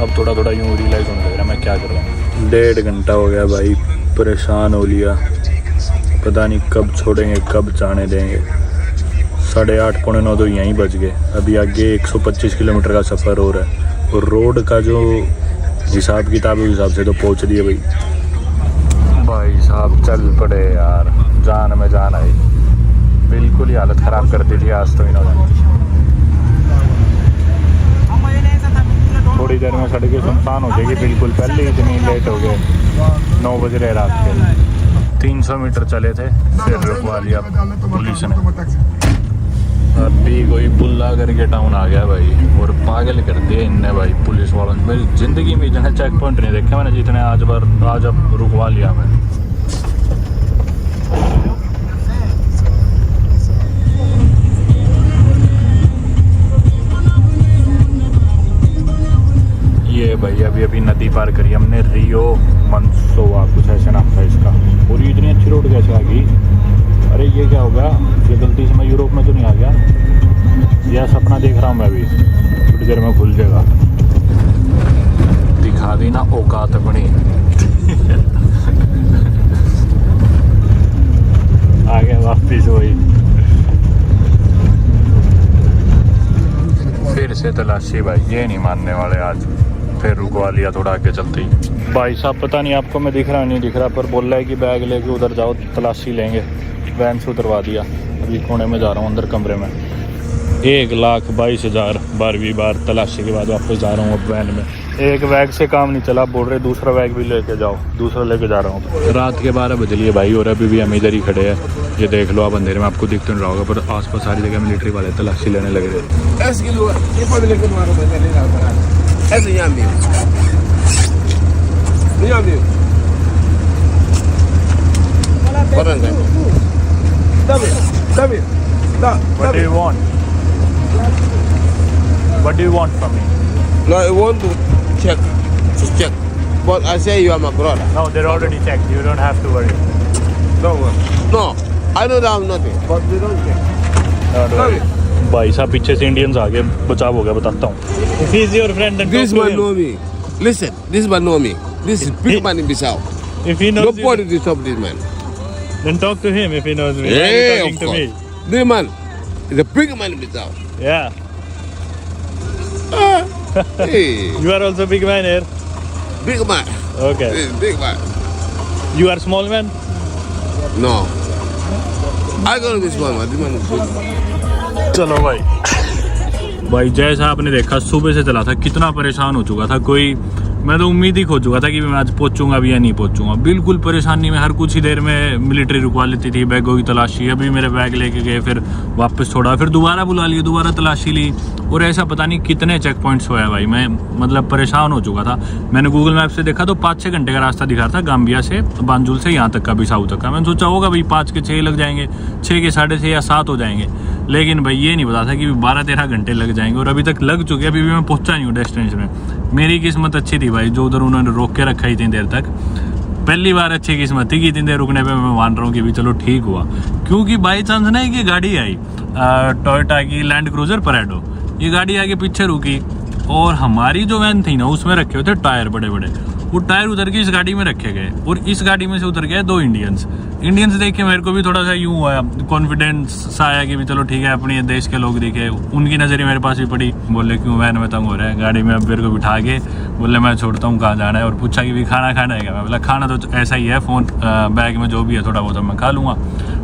अब थोड़ा थोड़ा यूँ रियलाइज़ होने लग रहा है मैं क्या कर रहा हूँ। 1.5 घंटा हो गया भाई, परेशान हो लिया, पता नहीं कब छोड़ेंगे कब जाने देंगे। 8:30 पौने 9 तो यहीं बज गए। अभी आगे 125 किलोमीटर का सफ़र हो रहा है और रोड का जो हिसाब किताब उस हिसाब से तो पहुँच दिए भाई साहब चल पड़े यार, जान में जान आई। बिल्कुल ही हालत ख़राब कर दी थी आज तो इन्होंने। थोड़ी देर में सड़कें सुनसान हो जाएगी बिल्कुल, पहले ही इतनी लेट हो गए, 9 बज रहे रात के। 300 मीटर चले थे फिर रुकवा लिया पुलिस ने। अभी कोई बुल्ला करके टाउन आ गया भाई और पागल कर दिया इनने भाई पुलिस वालों ने। मेरी ज़िंदगी में इतने चेक पॉइंट नहीं देखे मैंने जितने आज अब रुकवा लिया मैं। ये भाई अभी नदी पार करी हमने, रियो मंसोवा कुछ ऐसे नाम था इसका। और ये इतनी अच्छी रोड कैसे आ गई? अरे ये क्या होगा, ये गलती से मैं यूरोप में तो नहीं आ गया? यह सपना देख रहा हूँ मैं अभी, थोड़ी देर में खुल जाएगा। दिखा दी ना औकात अपनी। आ गया वापिस वही, फिर से तलाशी भाई, ये नहीं मानने वाले आज। फिर रुकवा लिया थोड़ा आगे चलते ही। भाई साहब पता नहीं आपको मैं दिख रहा नहीं दिख रहा, पर बोल रहा है कि बैग लेके उधर जाओ तलाशी लेंगे। वैन से उतरवा दिया, अभी कोने में जा रहा हूँ अंदर कमरे में। 1,22,000 12वीं बार तलाशी के बाद वापस जा रहा हूँ अब वैन में। एक बैग से काम नहीं चला, बोल रहे दूसरा बैग भी लेके जाओ, दूसरा लेके जा रहा हूँ। रात के 12 बज लिए भाई और अभी भी हम इधर ही खड़े हैं। ये देख लो आप अंधेरे में, आपको दिख तो नहीं रहा होगा पर आसपास सारी जगह मिलिट्री वाले तलाशी लेने लगे थे। Essa é a minha. Minha amigo. Bora andar. David. What do you want? What do you want from me? No, I want to check. Just check. But I say you are my brother. No, they're already checked. You don't have to worry. Don't worry. No, I know that I'm nothing, but they don't check. Don't worry. भाई साहब पीछे से Indians आ गए, बचाव हो गया बताता हूँ। If he's your friend, then This talk to man him. know me. Listen, this man know me. This is big man in Bissau. If he knows you, Nobody disturb this man. then talk to him if he knows me. Why are you Yeah, talking of to me? course. This man is a big man in Bissau. Yeah. Hey, You are also big man here. big man. Okay. This is big man. You are small man? No. I gotta be small man. This man is big man. चलो भाई जैसा आपने देखा सुबह से चला था, कितना परेशान हो चुका था। मैं तो उम्मीद ही खो चुका था कि मैं आज पहुंचूंगा भी या नहीं पहुंचूंगा। बिल्कुल परेशानी में, हर कुछ ही देर में मिलिट्री रुकवा लेती थी, बैगों की तलाशी। अभी मेरे बैग लेके गए, फिर वापस छोड़ा, फिर दोबारा बुला लिए, दोबारा तलाशी ली। और ऐसा पता नहीं कितने चेक पॉइंट्स हुआ है भाई। मैं मतलब परेशान हो चुका था। मैंने गूगल मैप से देखा तो 5-6 घंटे का रास्ता दिखा था, गाम्बिया से बांजुल से यहाँ तक का, बिसाऊ तक का। मैंने सोचा होगा भाई 5 के 6 लग जाएंगे, 6 के 6.5 या 7 हो जाएंगे। लेकिन भाई ये नहीं पता था कि 12-13 घंटे लग जाएंगे और अभी तक लग चुके। अभी भी मैं पहुंचा नहीं हूँ डेस्टिनेशन में। मेरी किस्मत अच्छी थी भाई, जो उधर उन्होंने रोक के रखा इतनी देर तक। पहली बार अच्छी किस्मत थी कि इतनी देर रुकने पे मैं मान रहा हूँ कि भी चलो ठीक हुआ। क्योंकि बाई चांस ना एक गाड़ी आई टोयोटा की लैंड क्रूजर परेडो, ये गाड़ी आगे पीछे रुकी और हमारी जो वैन थी ना उसमें रखे हुए थे टायर बड़े बड़े। वो टायर उतर के इस गाड़ी में रखे गए और इस गाड़ी में से उतर गए 2 इंडियंस देख के मेरे को भी थोड़ा सा यूँ हुआ, कॉन्फिडेंस सा आया कि भी चलो ठीक है, अपने देश के लोग दिखे। उनकी नज़रें मेरे पास भी पड़ी, बोले क्यों वैन में तंग हो रहा है। गाड़ी में अब मेरे को बिठा के बोले मैं छोड़ता हूँ, कहाँ जाना है। और पूछा कि भी खाना खाना है क्या। मैं बोला खाना तो ऐसा ही है, फ़ोन बैग में जो भी है थोड़ा बहुत मैं खा लूँगा।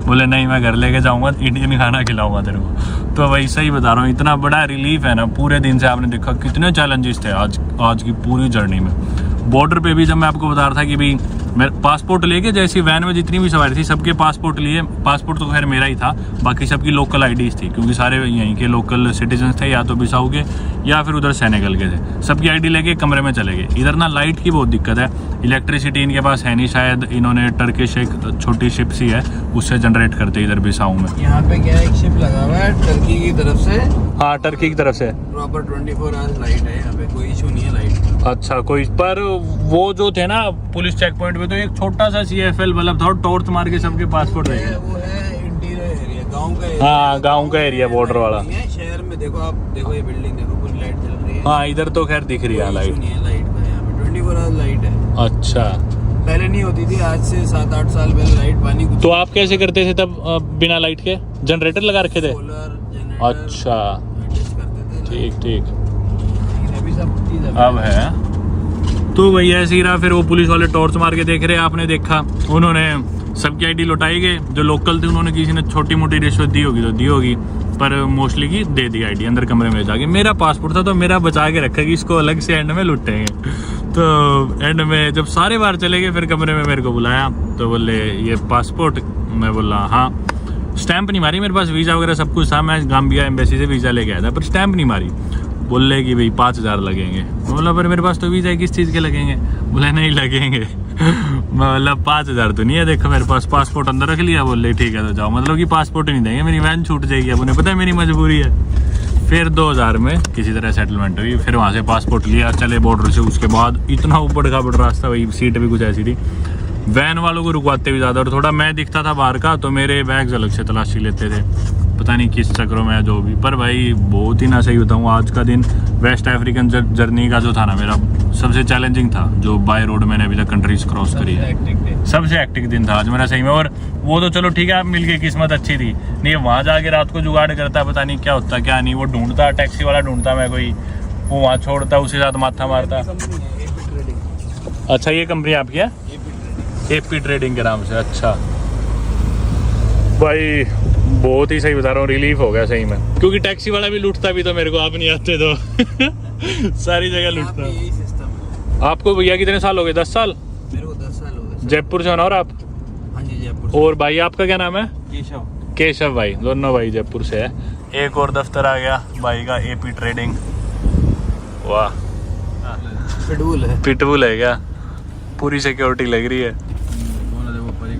बोले नहीं मैं घर लेके जाऊँगा, इंडियन खाना खिलाऊँगा तेरे को। तो वही सही बता रहा हूँ, इतना बड़ा रिलीफ है ना। पूरे दिन से आपने देखा कितने चैलेंजेस थे आज की पूरी जर्नी में। बॉर्डर पे भी जब मैं आपको बता रहा था कि भी मैं पासपोर्ट लेके, जैसी वैन में जितनी भी सवारी थी सबके पासपोर्ट लिए। पासपोर्ट तो खैर मेरा ही था, बाकी सबकी लोकल आईडीज़ थी क्योंकि सारे यहीं के लोकल सिटीजन्स थे, या तो बिसाऊ के या फिर उधर सेनेगल के थे। सबकी आईडी लेके कमरे में चले गए। इधर ना लाइट की बहुत दिक्कत है, इलेक्ट्रिसिटी इनके पास है नहीं, शायद इन्होंने टर्किश एक छोटी शिप सी है उससे जनरेट करते इधर बिसाऊ में। यहाँ पे क्या एक शिप लगा हुआ है टर्की की तरफ से। हाँ टर्की की तरफ से प्रॉपर 24 आवर्स लाइट है यहाँ पे, कोई इशू नहीं है लाइट। अच्छा कोई, पर वो जो थे ना पुलिस चेक पॉइंट पे तो एक छोटा सा CFL बल्ब था, टॉर्च मार के सबके पासपोर्ट दे गए। वो है इंटीरियर एरिया, गांव का हाँ गांव का एरिया बॉर्डर वाला। है। शहर में देखो आप, देखो ये बिल्डिंग देखो, पूरी लाइट जल रही है। हाँ इधर तो खैर दिख रही है कोई लाइट। issue नहीं है लाइट का, यहाँ पे 24 आवर लाइट है। अच्छा पहले नहीं होती थी, आज से 7-8 साल पहले लाइट पानी कुछ तो आप कैसे करते थे तब बिना लाइट के? जनरेटर लगा रखे थे? सोलर जनरेटर अच्छा एडजस्ट करते थे। ठीक ठीक। लेकिन अभी सब चीज़ अब है तो भैया ऐसे ही रहा। फिर वो पुलिस वाले टॉर्च मार के देख रहे, आपने देखा, उन्होंने सबकी आईडी लौटाई गए। जो लोकल थे उन्होंने किसी ने छोटी मोटी रिश्वत दी होगी तो दी होगी, पर मोस्टली की दे दी आईडी अंदर कमरे में जाके। मेरा पासपोर्ट था तो मेरा बचा के रखा कि इसको अलग से एंड में लुटेंगे। तो एंड में जब सारे बार चले गए फिर कमरे में मेरे को बुलाया तो बोले ये पासपोर्ट, मैं बोला हाँ। स्टैंप नहीं मारी, मेरे पास वीज़ा वगैरह सब कुछ था, मैं गाम्बिया एम्बेसी से वीज़ा लेके आया था, पर स्टैंप नहीं मारी। बोले कि भाई 5,000 लगेंगे। मैं बोला पर मेरे पास तो वीज़ा है, किस चीज़ के लगेंगे? बोले नहीं लगेंगे। मैं बोला 5,000 तो नहीं है, देखो मेरे पास पासपोर्ट अंदर रख लिया। बोले ठीक है तो जाओ, मतलब कि पासपोर्ट ही नहीं देंगे, मेरी वैन छूट जाएगी। अब उन्हें पता है मेरी मजबूरी है। फिर 2000 में किसी तरह सेटलमेंट हुई, फिर वहाँ से पासपोर्ट लिया, चले बॉर्डर से। उसके बाद इतना ऊपर खाबड़ रास्ता, वही सीट भी कुछ ऐसी थी, वैन वालों को रुकवाते भी ज़्यादा। और थोड़ा मैं दिखता था बाहर का तो मेरे बैग्स अलग से तलाशी लेते थे, पता नहीं किस चक्रों में जो भी। पर भाई बहुत ही ना सही होता हूँ। आज का दिन वेस्ट अफ्रीकन जर्नी का जो था ना, मेरा सबसे चैलेंजिंग था जो बाय रोड मैंने अभी तक कंट्रीज क्रॉस करी है। सबसे एक्टिव दिन था आज मेरा सही में। और वो तो चलो ठीक है, आप मिल गए, किस्मत अच्छी थी। नहीं वहाँ जाके रात को जुगाड़ करता, पता नहीं क्या होता क्या नहीं। वो ढूंढता, टैक्सी वाला ढूंढता मैं कोई, वो वहाँ छोड़ता, उसके साथ माथा मारता। अच्छा ये कंपनी आपकी है? एपी ट्रेडिंग के नाम से। अच्छा भाई बहुत ही सही बता रहा हूँ, रिलीफ हो गया सही में, क्योंकि टैक्सी वाला भी लूटता भी तो मेरे को, आप नहीं आते तो सारी जगह लूटता। यही सिस्टम है। आपको भैया कितने साल हो गए? 10 साल? मेरे को 10 साल हो गए। जयपुर से हो ना? और आप? हाँ जी जयपुर से। और भाई आपका क्या नाम है? केशव। केशव भाई, दोनों भाई जयपुर से है। एक और दफ्तर आ गया भाई का, एपी ट्रेडिंग। वाह पिटबुल है। पिटबुल है क्या? पूरी सिक्योरिटी लग रही है।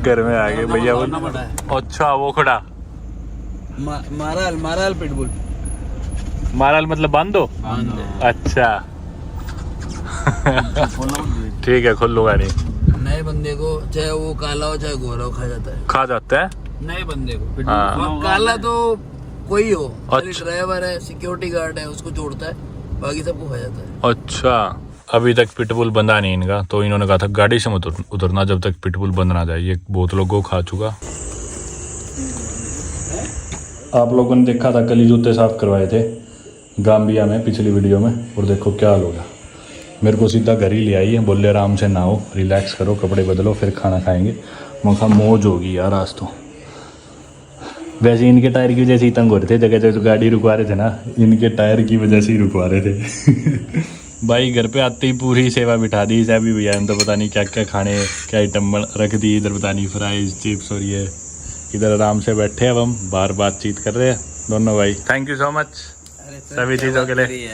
घर में आ गए भैया। अच्छा वो खड़ा माराल पिटबुल। माराल मतलब बांधो? अच्छा ठीक है, खोल लूंगा। नहीं नए बंदे को चाहे वो काला हो चाहे गोरा हो खा जाता है। खा जाता है नए बंदे को। हाँ। अब काला तो कोई हो, खाली अच्छा। ड्राइवर है, सिक्योरिटी गार्ड है, उसको छोड़ता है, बाकी सबको खा जाता है। अच्छा अभी तक पिटबुल बंधा नहीं इनका, तो इन्होंने कहा था गाड़ी से मत उतरना जब तक पिटबुल बंद ना जाए। ये बहुत लोगों को खा चुका। आप लोगों ने देखा था कल ही जूते साफ करवाए थे गाम्बिया में पिछली वीडियो में, और देखो क्या हाल हो गया। मेरे को सीधा घर ही ले आई है, बोले आराम से नहाओ, रिलैक्स करो, कपड़े बदलो, फिर खाना खाएंगे। मैं कहा मौज होगी यार आज तो। वैसे इनके टायर की वजह से ही तंग हो रहे थे, जगह जगह गाड़ी रुकवा रहे थे ना, इनके टायर की वजह से ही रुकवा रहे थे। भाई घर पे आते ही पूरी सेवा बिठा दी सभी भैया ने, तो पता नहीं क्या क्या खाने क्या आइटम रख दी। इधर पता नहीं फ्राइज चिप्स, और ये इधर आराम से बैठे, अब हम बाहर बातचीत कर रहे हैं दोनों भाई। थैंक यू सो मच सभी चीज़ों के लिए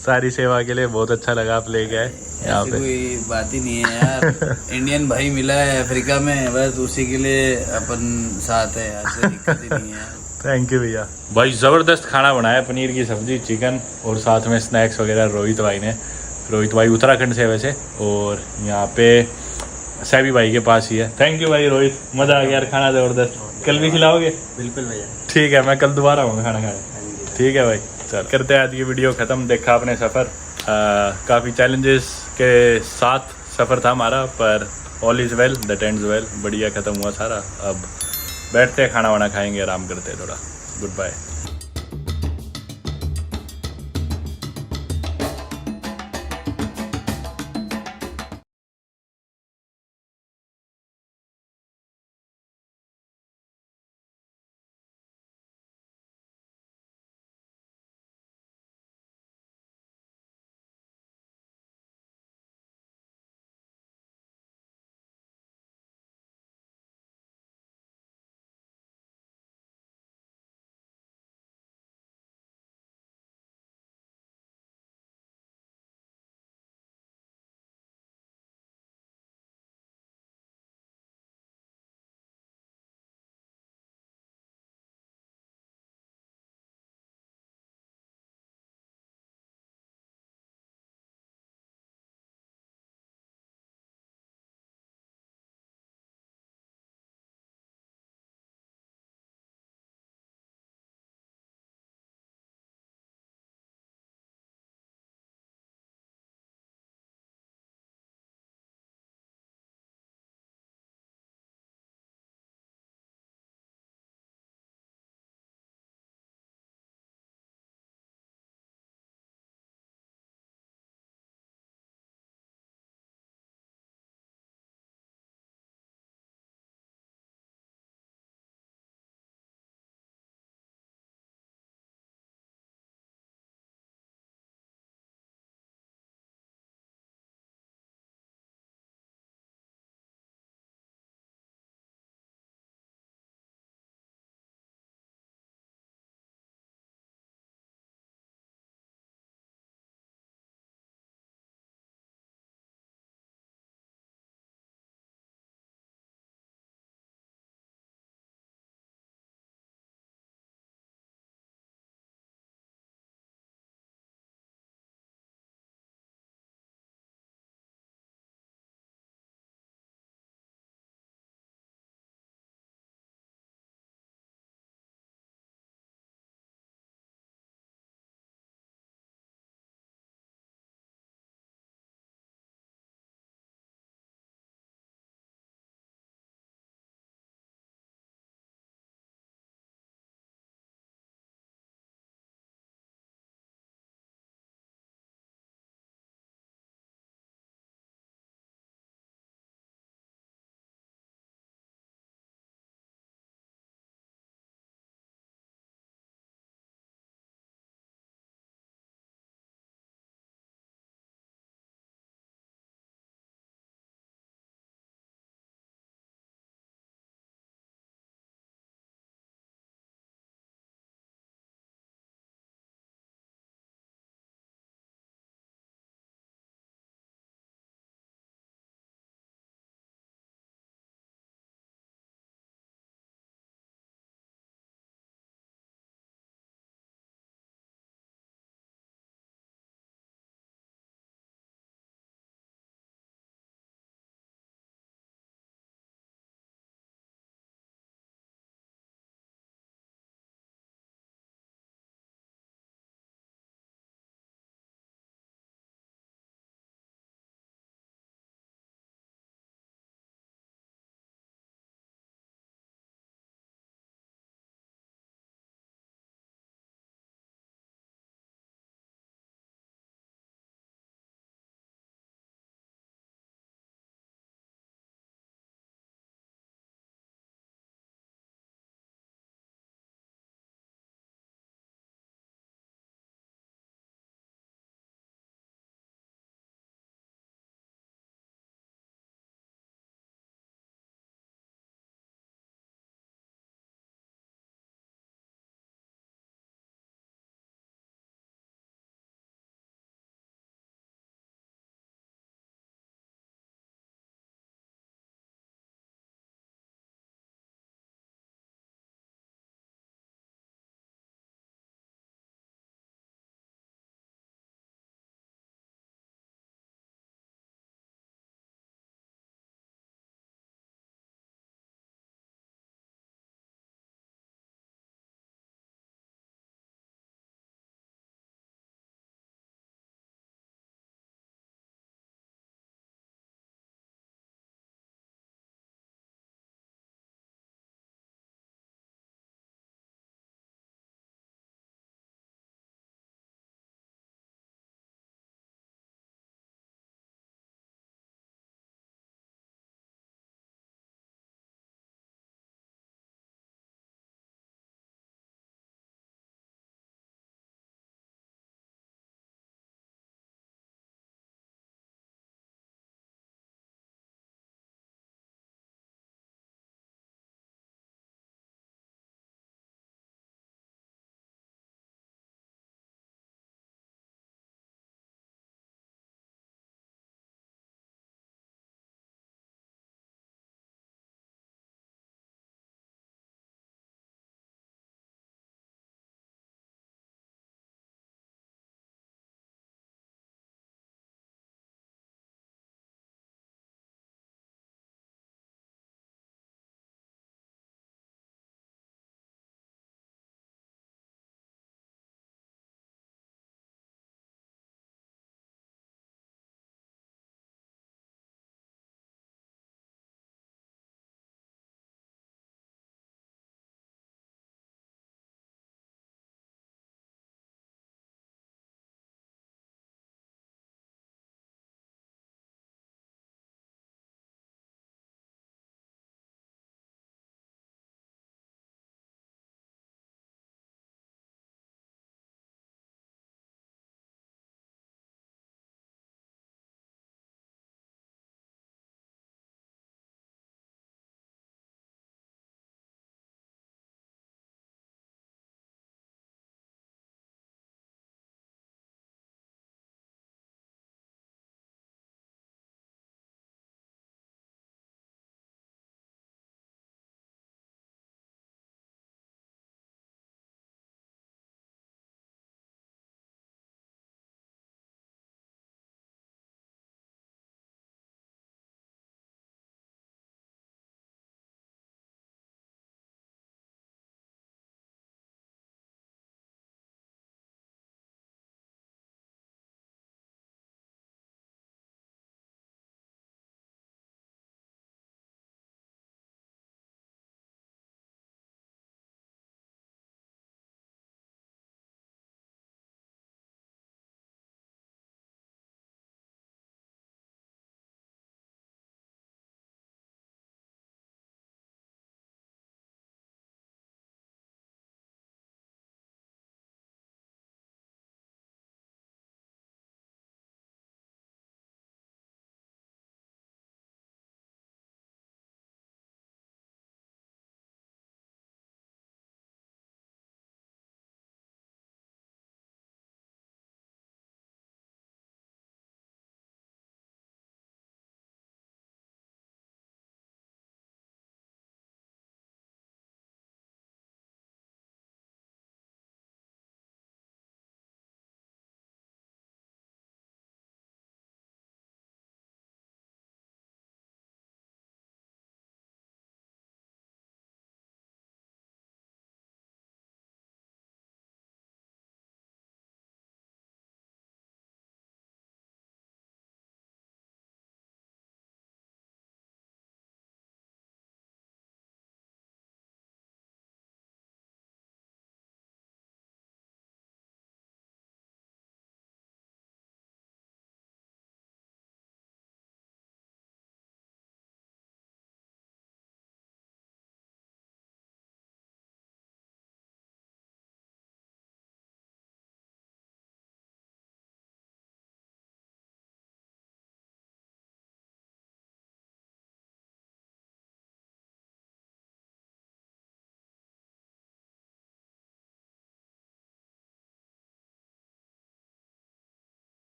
सारी सेवा के लिए, बहुत अच्छा लगा आप ले गए यहाँ पे। कोई बात ही नहीं है यार। इंडियन भाई मिला है अफ्रीका में, बस उसी के लिए अपन साथ है, ऐसे दिक्कत ही नहीं है। थैंक यू भैया। भाई ज़बरदस्त खाना बनाया, पनीर की सब्जी, चिकन, और साथ में स्नैक्स वगैरह रोहित भाई ने। रोहित भाई उत्तराखंड से वैसे, और यहाँ पे सैबी भाई के पास ही है। थैंक यू भाई रोहित, मज़ा आ गया यार, खाना ज़बरदस्त। कल भी खिलाओगे? बिल्कुल भैया। ठीक है, मैं कल दोबारा आऊँगा खाना खाने। ठीक है भाई, चल करते हैं आज की वीडियो ख़त्म। देखा आपने सफ़र, काफ़ी चैलेंजेस के साथ सफ़र था हमारा, पर all is well that ends well, बढ़िया ख़त्म हुआ सारा। अब बैठते हैं, खाना वाना खाएंगे, आराम करते हैं थोड़ा। Good bye.